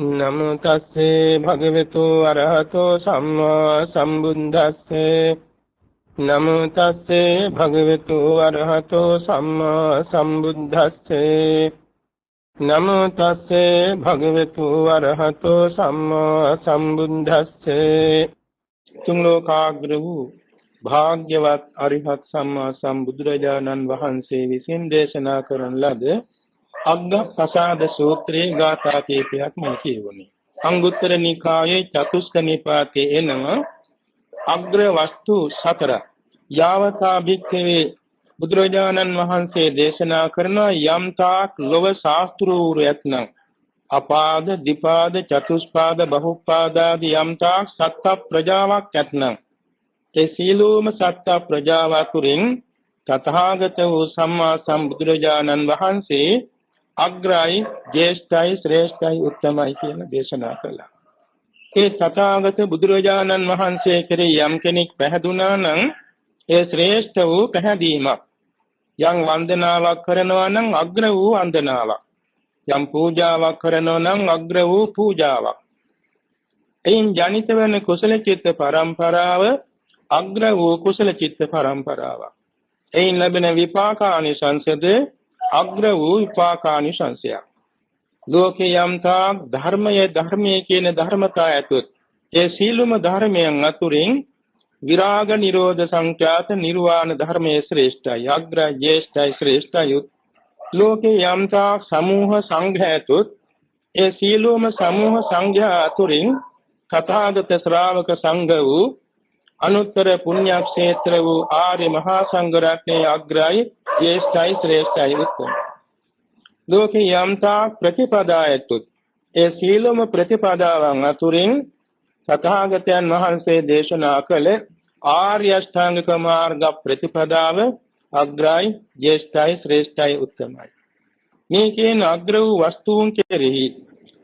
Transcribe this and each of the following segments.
නමෝ තස්සේ භගවතු අරහතෝ සම්මා සම්බුද්දස්සේ නමෝ තස්සේ භගවතු අරහතෝ සම්මා සම්බුද්දස්සේ නමෝ තස්සේ භගවතු අරහතෝ සම්මා සම්බුද්දස්සේ තුන් ලෝකාග්‍ර වූ භාග්‍යවත් අරිහත් සම්මා සම්බුදුරජාණන් වහන්සේ විසින් දේශනා කරන ලද අග්ගප්පසාද සූත්‍රයේ ගාථා කීපයක් මම කියවුණේ. අංගුත්තර නිකායේ චතුස්ක නිපාතේ එනම අග්‍ර වස්තු 4 යාවතා භික්ඛවේ බුදුරජාණන් වහන්සේ දේශනා කරන යම් තාක් ලොව ශාස්ත්‍රූරු යත්නම් අපාද දීපාද චතුස්පාද බහුපාද ආදී යම් තාක් සත්ත ප්‍රජාවක් යත්නම් ඒ සීලෝම සත්ත ප්‍රජාව අතුරින් තථාගත වූ සම්මා සම්බුදුරජාණන් වහන්සේ අග්‍රයි ජේෂ්ඨයි ශ්‍රේෂ්ඨයි උත්තමයි කියන දේශනා කළා. ඒ තථාගත බුදුරජාණන් වහන්සේ කෙරෙහි යම් කෙනෙක් පැහැදුනා නම් ඒ ශ්‍රේෂ්ඨ වූ පැහැදීමක්. යම් වන්දනාවක් කරනවා නම් අග්‍ර වූ වන්දනාවක්. යම් පූජාවක් කරනවා නම් අග්‍ර වූ පූජාවක්. එයින් ජනිත වන කුසල චිත්ත පරම්පරාව අග්‍ර වූ කුසල චිත්ත පරම්පරාවක්. එයින් ලැබෙන විපාකානිසංසද අග්‍ර වූ විපාකානිසංසයක්. ලෝකේ යම්තා ධර්මයේ කියන ධර්මතා ඇතුත් ඒ සීලුම ධර්මයන් අතුරින් විරාග නිරෝධ සංඛ්‍යාත නිර්වාණ ධර්මයේ ශ්‍රේෂ්ඨයි අග්‍ර ජේෂ්ඨයි ශ්‍රේෂ්ඨයි. ලෝකේ යම්තා සමූහ සංඝයතුත් ඒ සීලුම සමූහ සංඝයා අතුරින් තථාගත ශ්‍රාවක සංඝ වූ අනුත්තර පුණ්‍යක්ෂේත්‍ර වූ ආර්ය මහා සංඝ රත්නයේ අග්‍රයි ජේෂ්ඨයි ශ්‍රේෂ්ඨයි උත්තම. ලෝකේ යම්තා ප්‍රතිපදායතුත් ඒ සීලම ප්‍රතිපදාවන් අතුරින් තථාගතයන් වහන්සේ දේශනා කළ ආර්ය අෂ්ටාංගික මාර්ග ප්‍රතිපදාව අග්‍රයි ජේෂ්ඨයි ශ්‍රේෂ්ඨයි උත්තමයි. මේ කියන අග්‍ර වූ වස්තුන් කෙරෙහි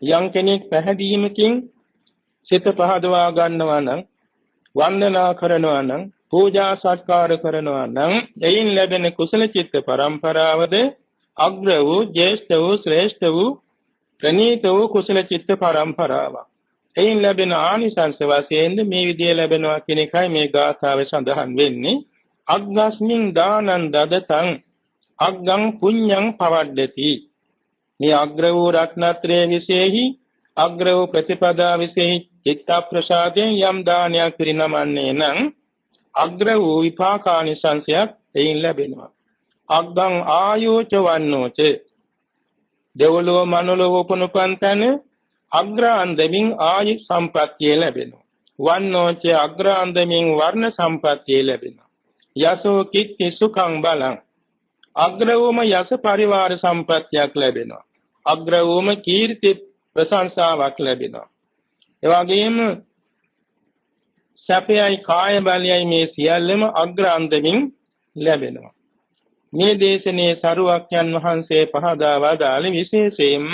යම් කෙනෙක් පැහැදීමකින් සිත පහදවා ගන්නවා නම් වන්දනා කරනවා නම් පූජා සත්කාර කරනවා නම් එයින් ලැබෙන කුසල චිත්ත පරම්පරාවද අග්‍ර වූ ජේෂ්ඨ වූ ශ්‍රේෂ්ඨ වූ ප්‍රණීත වූ කුසල චිත්ත පරම්පරාවක්. එයින් ලැබෙන ආනිසංස වශයෙන් මේ විදිය ලැබෙනවා කියන එකයි මේ ගාථාවේ සඳහන් වෙන්නේ. අග්ගස්මින් දානං දදතං අග්ගං පුඤ්ඤං පවඩ්ඩති. මේ අග්‍ර වූ රත්නත්‍රයේ විශේෂයි අග්‍ර වූ ප්‍රතිපදා විශේෂයි චිත්ත ප්‍රසාදයෙන් යම් දානයක් පිරිනමන්නේ නම් අග්‍ර වූ විපාකානිසංසයක් එයින් ලැබෙනවා. අග්ගං ආයෝච වන්නෝච දෙවලෝ මනෝලෝ උපනුපන්තන අග්‍රාන්දමින් ආයු සම්පත්තිය ලැබෙනවා. වන්නෝච අග්‍රාන්දමින් වර්ණ සම්පත්තිය ලැබෙනවා. යසෝ කිත්ති සුඛං බලං අග්‍ර වූම යස පරිවාර සම්පත්තියක් ලැබෙනවා. අග්‍ර වූම කීර්ති ප්‍රශංසාවක් ලැබෙනවා. එවැගේම සැපයයි කාය බලයයි මේ සියල්ලම අග්‍රාන්දමින් ලැබෙනවා. මේ දේශනේ සරුවක්යන් වහන්සේ පහදා වදාළේ විශේෂයෙන්ම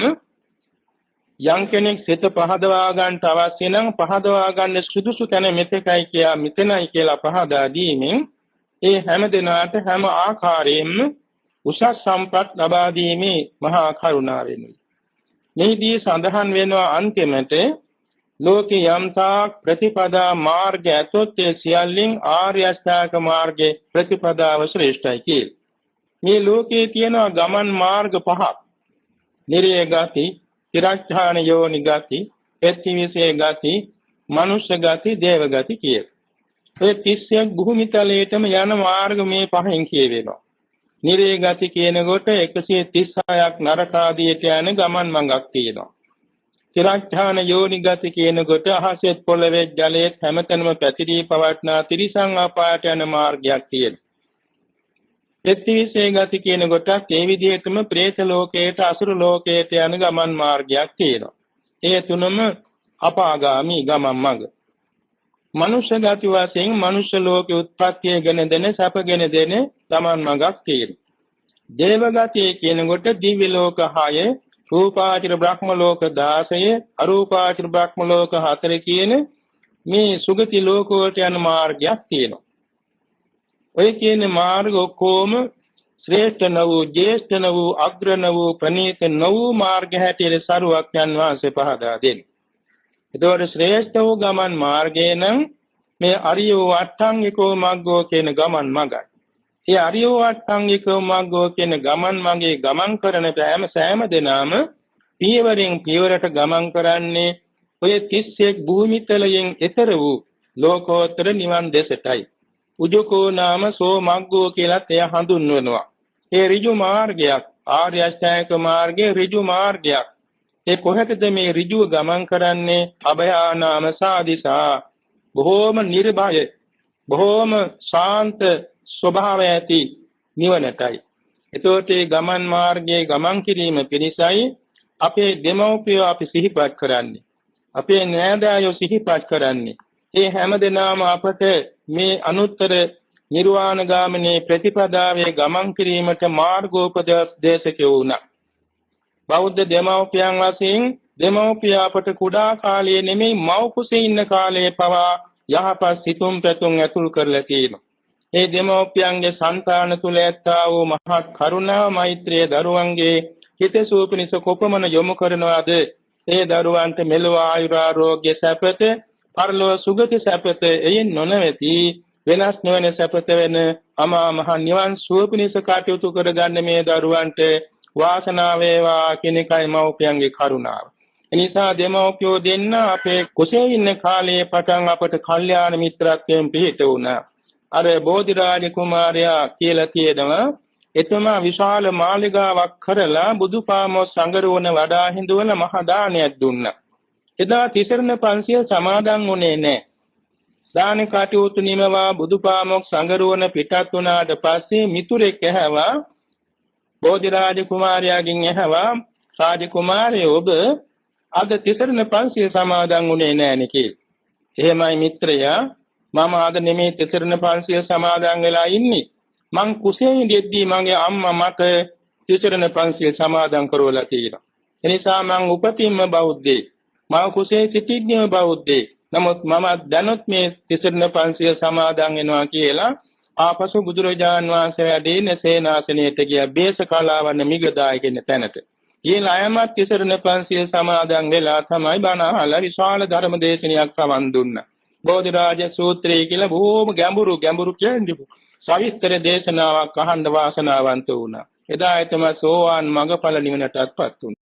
යම් කෙනෙක් සිත පහදවා ගන්නට අවශ්‍ය නම් පහදවා ගන්න සුදුසු තැන මෙතෙකයි කියා මෙතනයි කියලා පහදා දීමෙන් ඒ හැම දිනාට හැම ආකාරයෙන්ම උසස් සම්පත් ලබා දීමේ මහා කරුණාවෙනුයි. මේදී සඳහන් වෙනවා අන්තිමට ලෝකේ යම්තා ප්‍රතිපදා මාර්ගය ඇතොත් ඒ සියල්ලෙන් ආර්ය අෂ්ටාංග මාර්ගයේ ප්‍රතිපදාව ශ්‍රේෂ්ඨයි කියලා. මේ ලෝකේ තියෙන ගමන් මාර්ග පහක්. නිරේ ගති, තිරච්ඡාන යෝනි ගති, පෙත්තිවිසේ ගති, මනුෂ්‍ය ගති, දේව ගති කිය. ඒ 31 භූමිතලයේටම යන මාර්ග මේ පහෙන් කියවෙනවා. නිරේ ගති කියනකොට 136ක් නරක ආදියට යන ගමන් මඟක් තියෙනවා. තිරච්ඡාන යෝනි ගති කියනකොට අහසෙත් පොළවේ ජලයේ හැමතැනම පැතිරී පවත්නා තිරිසං අපායට යන මාර්ගයක් තියෙනවා. පෙත්තිවිසේ ගති කියනකොට ඒ විදිහටම പ്രേත ලෝකයට අසුරු ලෝකයට යන ගමන් මාර්ගයක් තියෙනවා. ඒ තුනම අපාගාමි ගමන් මඟ. මනුෂ්‍ය ගති වශයෙන් මනුෂ්‍ය ලෝකේ උත්පත්තිය ගැන දෙන සැපගෙන දෙන ගමන් මඟක් තියෙනවා. දේව ගති කියනකොට දිව්‍ය ලෝක 6, රූපාචර බ්‍රහ්ම ලෝක 16, අරූපාචර බ්‍රහ්ම ලෝක 4 කියන මේ සුගති ලෝක වලට යන මාර්ගයක් තියෙනවා. ඔය කියන මාර්ග ඔක්කොම ශ්‍රේෂ්ඨ න වූ, ජේෂ්ඨ න වූ, අග්‍ර න වූ, ප්‍රණීත න වූ මාර්ග හැටියට සරුවක්යන් වහන්සේ පහදා දෙන්නේ. එතකොට ශ්‍රේෂ්ඨ වූ ගමන් මාර්ගය නම් මේ අරියෝ අට්ඨංගිකෝ මග්ගෝ කියන ගමන් මඟයි. ඒ අරියෝ අට්ඨංගිකෝ මග්ගෝ කියන ගමන් මඟේ ගමන් කරන සෑම දෙනාම පියවරෙන් පියවරට ගමන් කරන්නේ ඔය 31 භූමිතලයෙන් එතර වූ ලෝකෝත්තර නිවන් දෙසටයි. උජකෝ නාම සෝ මග්ගෝ කියලා එය හඳුන්වනවා. ඒ ඍජු මාර්ගයක්, ආර්ය අෂ්ටාංගික මාර්ගයේ ඍජු මාර්ගයක්. ඒ කොහටද මේ ඍජුව ගමන් කරන්නේ? අභයානාම සාදිසා, බොහෝම නිර්භය, බොහෝම ශාන්ත ස්වභාවය ඇති නිවනටයි. එතකොට මේ ගමන් මාර්ගයේ ගමන් කිරීම පිණිසයි අපේ දෙමව්පියෝ අපි සිහිපත් කරන්නේ. අපේ නෑදෑයෝ සිහිපත් කරන්නේ. ඒ හැමදෙනාම අපට මේ අනුත්තර නිර්වාණ ගාමිනී ප්‍රතිපදාවේ ගමන් කිරීමට මාර්ගෝපදේශකයෝ වුණා. බෞද්ධ දෙමව්පියන් වශයෙන් දෙමව්පිය අපට කුඩා කාලයේ නෙමෙයි මව් කුසේ ඉන්න කාලයේ පවා යහපත් සිතුම් පැතුම් ඇතුල් කරලා තියෙනවා. ඒ දෙමව්පියන්ගේ సంతාන තුල ඇත්තා වූ මහත් කරුණා මෛත්‍රිය දරුවන්ගේ හිතසුව පිණිස කොපමණ යොමු කරනවාද? ඒ දරුවන්ට මෙලොව ආයුරාෝග්‍ය සැපත, පරලොව සුගති සැපත එයින් නොනවති වෙනස් නොවන සැපත වෙන අමා මහ නිවන් සුව පිණිස කටයුතු කරගන්න මේ දරුවන්ට වාසනාව වේවා කියන එකයි මව්පියන්ගේ කරුණාව. එනිසා දෙමව්පියෝ දෙන්න අපේ කුසේ ඉන්න කාලයේ පටන් අපට කල්යාණ මිත්‍රත්වයෙන් පිහිට වුණා. අර බෝධිරාජ කුමාරයා කියලා කියනවා එතුමා විශාල මාලිගාවක් කරලා බුදුපාමොස් සංගරුවන වඩා හිඳවන මහ දානයක් දුන්නා. එදා තිසරණ පන්සිය සමාදන් වුණේ නැහැ. දාන කටයුතු නිමවා බුදුපාමොක් සංගරුවන පිටත් වුණාට පස්සේ මිතුරෙක් ඇහැවා බෝධිරාජ කුමාරයාගෙන් ඇහැවා රාජකුමාරය ඔබ අද තිසරණ පන්සිය සමාදන් වුණේ නැහැ කියලා. එහෙමයි මිත්‍රයා, මම අද නෙමේ තිසරණ පන්සිය සමාදන් වෙලා ඉන්නේ. මං කුසේ ඉඳිද්දී මගේ අම්මා මට තිසරණ පන්සිය සමාදන් කරවලා තියෙනවා. එනිසා මං උපතින්ම බෞද්ධයෙක්. මම කුසේ සිටින්නේම බෞද්ධයෙක්. නමුත් මම දැනුත් මේ තිසරණ පන්සිය සමාදන් වෙනවා කියලා ආපසු බුදුරජාන් වහන්සේ වැඩින සේනාසනයට ගියා බේසකලාවන මිගදාය කියන තැනට. ඊළ අයමත් තිසරණ පන්සිය සමාදන් වෙලා තමයි බණ අහලා විශාල ධර්ම දේශනයක් සවන් දුන්නා. බෝධිරාජ සූත්‍රය කියලා බොහෝම ගැඹුරු කියන්නේ සවිස්තර දේශනාවක් අහන්න වාසනාවන්ත වුණා. එදා එතම සෝවාන් මඟඵල නිවනටත්පත් වුණා.